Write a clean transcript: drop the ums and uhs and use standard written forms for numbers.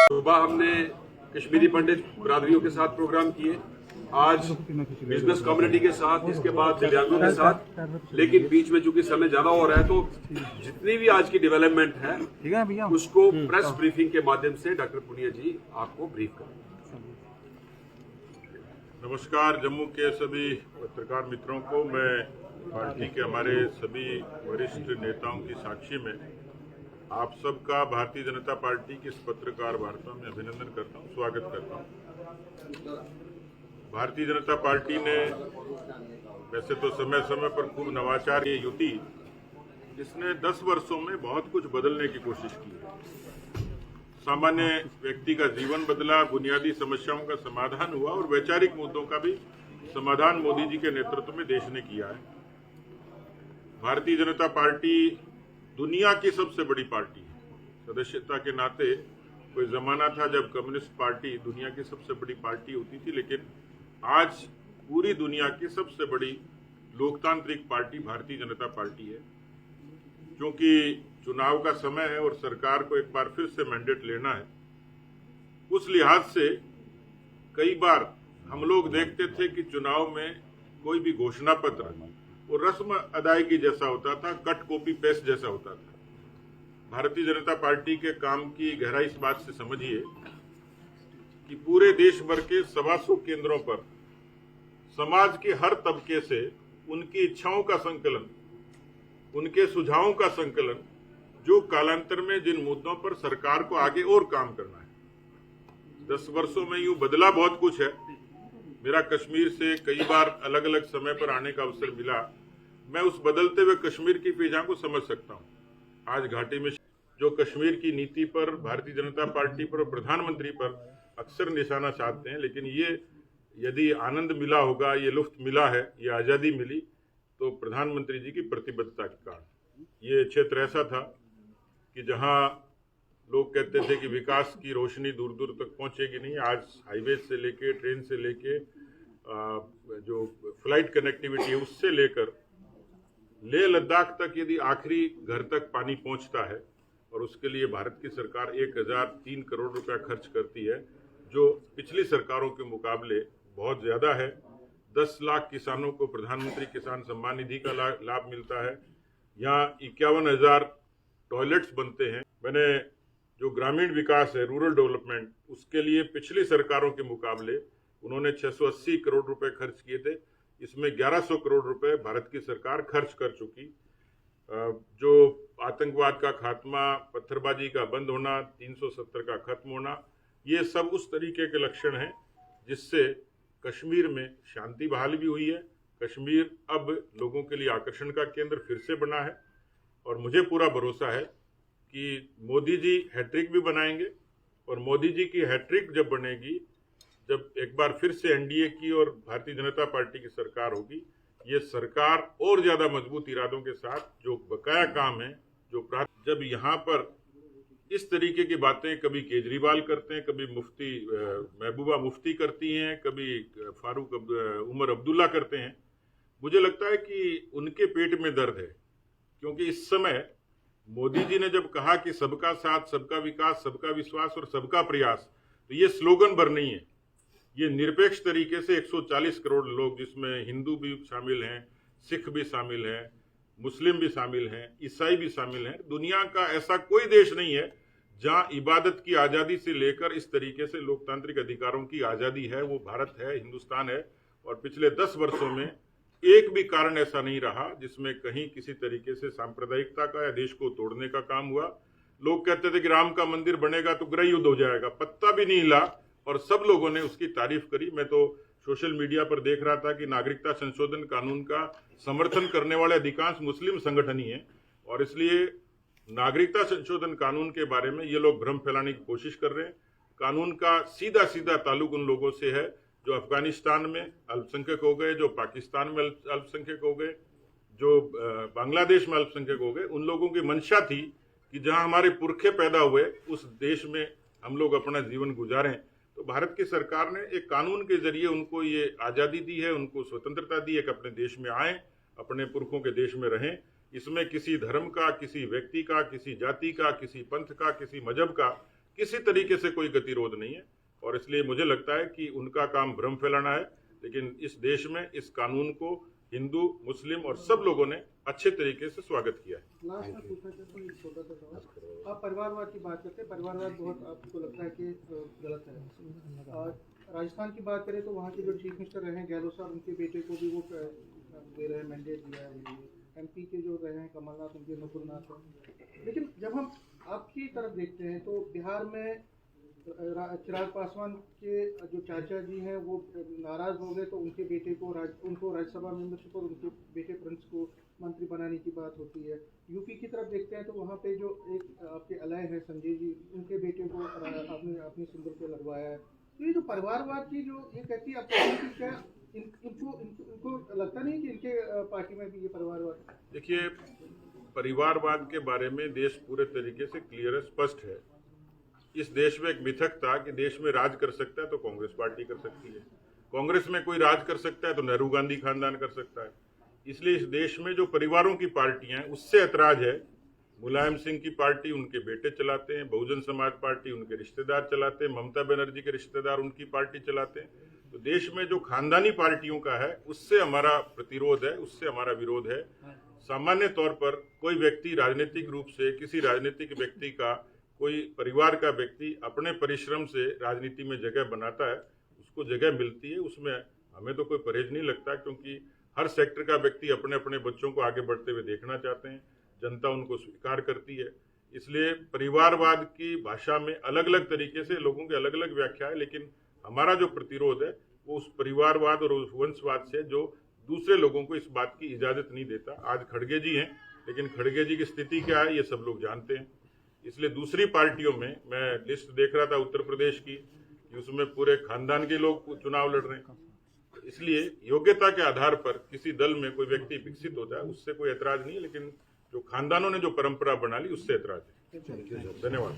सुबह हमने कश्मीरी पंडित बिरादरियों के साथ प्रोग्राम किए, आज बिजनेस कम्युनिटी के साथ, इसके बाद दिव्यांगों के साथ। लेकिन बीच में चूंकि समय ज्यादा हो रहा है तो जितनी भी आज की डेवलपमेंट है उसको प्रेस ब्रीफिंग के माध्यम से डॉक्टर पुनिया जी आपको ब्रीफ करेंगे। नमस्कार। जम्मू के सभी पत्रकार मित्रों को मैं पार्टी के हमारे सभी वरिष्ठ नेताओं की साक्षी में आप सबका भारतीय जनता पार्टी की इस पत्रकार वार्ता में अभिनंदन करता हूं, स्वागत करता हूं। भारतीय जनता पार्टी ने वैसे तो समय समय पर खूब नवाचार की युति, जिसने 10 वर्षों में बहुत कुछ बदलने की कोशिश की है। सामान्य व्यक्ति का जीवन बदला, बुनियादी समस्याओं का समाधान हुआ और वैचारिक मुद्दों का भी समाधान मोदी जी के नेतृत्व में देश ने किया है। भारतीय जनता पार्टी दुनिया की सबसे बड़ी पार्टी है। सदस्यता के नाते कोई जमाना था जब कम्युनिस्ट पार्टी दुनिया की सबसे बड़ी पार्टी होती थी, लेकिन आज पूरी दुनिया की सबसे बड़ी लोकतांत्रिक पार्टी भारतीय जनता पार्टी है। क्योंकि चुनाव का समय है और सरकार को एक बार फिर से मैंडेट लेना है, उस लिहाज से कई बार हम लोग देखते थे कि चुनाव में कोई भी घोषणा पत्र वो रस्म अदायगी जैसा होता था, कट कॉपी पेस्ट जैसा होता था। भारतीय जनता पार्टी के काम की गहराई इस बात से समझिए कि पूरे देश भर के 125 केंद्रों पर समाज के हर तबके से उनकी इच्छाओं का संकलन, उनके सुझावों का संकलन, जो कालांतर में जिन मुद्दों पर सरकार को आगे और काम करना है। 10 वर्षों में यूं बदला बहुत कुछ है। मेरा कश्मीर से कई बार अलग अलग समय पर आने का अवसर मिला। मैं उस बदलते हुए कश्मीर की फिजा को समझ सकता हूं। आज घाटी में जो कश्मीर की नीति पर, भारतीय जनता पार्टी पर और प्रधानमंत्री पर अक्सर निशाना साधते हैं, लेकिन ये यदि आनंद मिला होगा, ये लुत्फ मिला है, ये आज़ादी मिली तो प्रधानमंत्री जी की प्रतिबद्धता के कारण। ये क्षेत्र ऐसा था कि जहां लोग कहते थे कि विकास की रोशनी दूर दूर तक पहुंचेगी नहीं, आज हाईवे से लेके, ट्रेन से लेके, जो फ्लाइट कनेक्टिविटी है उससे लेकर लेह लद्दाख तक यदि आखिरी घर तक पानी पहुंचता है और उसके लिए भारत की सरकार 1003 करोड़ रुपया खर्च करती है, जो पिछली सरकारों के मुकाबले बहुत ज्यादा है। 10 लाख किसानों को प्रधानमंत्री किसान सम्मान निधि का लाभ मिलता है। यहाँ 51,000 टॉयलेट्स बनते हैं। मैंने जो ग्रामीण विकास है, रूरल डेवलपमेंट, उसके लिए पिछली सरकारों के मुकाबले उन्होंने 680 करोड़ रुपए खर्च किए थे। इसमें 1100 करोड़ रुपए भारत की सरकार खर्च कर चुकी। जो आतंकवाद का खात्मा, पत्थरबाजी का बंद होना, 370 का खत्म होना, ये सब उस तरीके के लक्षण हैं जिससे कश्मीर में शांति बहाल भी हुई है। कश्मीर अब लोगों के लिए आकर्षण का केंद्र फिर से बना है और मुझे पूरा भरोसा है कि मोदी जी हैट्रिक भी बनाएंगे। और मोदी जी की हैट्रिक जब बनेगी, जब एक बार फिर से एनडीए की और भारतीय जनता पार्टी की सरकार होगी, ये सरकार और ज्यादा मजबूत इरादों के साथ जो बकाया काम है, जब यहाँ पर इस तरीके की बातें कभी केजरीवाल करते हैं, कभी मुफ्ती महबूबा मुफ्ती करती हैं, कभी फारूक उमर अब्दुल्ला करते हैं, मुझे लगता है कि उनके पेट में दर्द है। क्योंकि इस समय मोदी जी ने जब कहा कि सबका साथ, सबका विकास, सबका विश्वास और सबका प्रयास, तो ये स्लोगन भर नहीं है, ये निरपेक्ष तरीके से 140 करोड़ लोग, जिसमें हिंदू भी शामिल हैं, सिख भी शामिल हैं, मुस्लिम भी शामिल हैं, ईसाई भी शामिल हैं। दुनिया का ऐसा कोई देश नहीं है जहां इबादत की आज़ादी से लेकर इस तरीके से लोकतांत्रिक अधिकारों की आज़ादी है। वो भारत है, हिंदुस्तान है। और पिछले 10 वर्षों में एक भी कारण ऐसा नहीं रहा जिसमें कहीं किसी तरीके से सांप्रदायिकता का या देश को तोड़ने का काम हुआ। लोग कहते थे कि राम का मंदिर बनेगा तो गृह युद्ध हो जाएगा, पत्ता भी नहीं हिला और सब लोगों ने उसकी तारीफ करी। मैं तो सोशल मीडिया पर देख रहा था कि नागरिकता संशोधन कानून का समर्थन करने वाले अधिकांश मुस्लिम संगठन ही हैं और इसलिए नागरिकता संशोधन कानून के बारे में ये लोग भ्रम फैलाने की कोशिश कर रहे हैं। कानून का सीधा सीधा ताल्लुक उन लोगों से है जो अफगानिस्तान में अल्पसंख्यक हो गए, जो पाकिस्तान में अल्पसंख्यक हो गए, जो बांग्लादेश में अल्पसंख्यक हो गए। उन लोगों की मंशा थी कि जहां हमारे पुरखे पैदा हुए उस देश में हम लोग अपना जीवन गुजारें। तो भारत की सरकार ने एक कानून के जरिए उनको ये आज़ादी दी है, उनको स्वतंत्रता दी है कि अपने देश में आएं, अपने पुरखों के देश में रहें। इसमें किसी धर्म का, किसी व्यक्ति का, किसी जाति का, किसी पंथ का, किसी मजहब का किसी तरीके से कोई गतिरोध नहीं है। और इसलिए मुझे लगता है कि उनका काम भ्रम फैलाना है, लेकिन इस देश में इस कानून को हिंदू, मुस्लिम और सब लोगों ने अच्छे तरीके से स्वागत किया है। लास्ट में पूछना चाहता हूँ, छोटा सा सवाल। आप परिवारवाद की बात करते हैं, परिवारवाद बहुत आपको लगता है कि गलत है। और राजस्थान की बात करें तो वहाँ के जो चीफ मिनिस्टर रहे हैं गहलोत साहब, उनके बेटे को भी वो दे रहे हैं, मैंडेट दिया है उनके लिए। MP के जो रहे हैं कमलनाथ, उनके नकुलनाथ हैं। लेकिन जब हम आपकी तरफ देखते हैं तो बिहार में चिराग पासवान के जो चाचा जी हैं वो नाराज हो गए, तो उनके बेटे को उनको राज्यसभा मेंबरशिप और उनके बेटे प्रिंस को मंत्री बनाने की बात होती है। यूपी की तरफ देखते हैं तो वहाँ पे जो एक आपके अलय हैं संजय जी, उनके बेटे को आपने अपनी सिंबल पे लगवाया है। तो ये जो परिवारवाद की जो ये कहती है, आपको क्या इनको लगता नहीं कि इनके पार्टी में भी ये परिवारवाद? देखिए, परिवारवाद के बारे में देश पूरे तरीके से क्लियर है, स्पष्ट है। इस देश में एक मिथक था कि देश में राज कर सकता है तो कांग्रेस पार्टी कर सकती है, कांग्रेस में कोई राज कर सकता है तो नेहरू गांधी खानदान कर सकता है। इसलिए इस देश में जो परिवारों की पार्टियां हैं उससे ऐतराज है। मुलायम सिंह की पार्टी उनके बेटे चलाते हैं, बहुजन समाज पार्टी उनके रिश्तेदार चलाते हैं, ममता बनर्जी के रिश्तेदार उनकी पार्टी चलाते हैं। तो देश में जो खानदानी पार्टियों का है उससे हमारा प्रतिरोध है, उससे हमारा विरोध है। सामान्य तौर पर कोई व्यक्ति राजनीतिक रूप से, किसी राजनीतिक व्यक्ति का, कोई परिवार का व्यक्ति अपने परिश्रम से राजनीति में जगह बनाता है, उसको जगह मिलती है, उसमें हमें तो कोई परहेज नहीं लगता, क्योंकि हर सेक्टर का व्यक्ति अपने अपने बच्चों को आगे बढ़ते हुए देखना चाहते हैं, जनता उनको स्वीकार करती है। इसलिए परिवारवाद की भाषा में अलग अलग तरीके से लोगों की अलग अलग व्याख्या है, लेकिन हमारा जो प्रतिरोध है वो उस परिवारवाद और उस वंशवाद से जो दूसरे लोगों को इस बात की इजाजत नहीं देता। आज खड़गे जी हैं, लेकिन खड़गे जी की स्थिति क्या है ये सब लोग जानते हैं। इसलिए दूसरी पार्टियों में मैं लिस्ट देख रहा था उत्तर प्रदेश की, कि उसमें पूरे खानदान के लोग चुनाव लड़ रहे हैं। इसलिए योग्यता के आधार पर किसी दल में कोई व्यक्ति विकसित होता है उससे कोई ऐतराज नहीं है, लेकिन जो खानदानों ने जो परंपरा बना ली उससे ऐतराज है। धन्यवाद।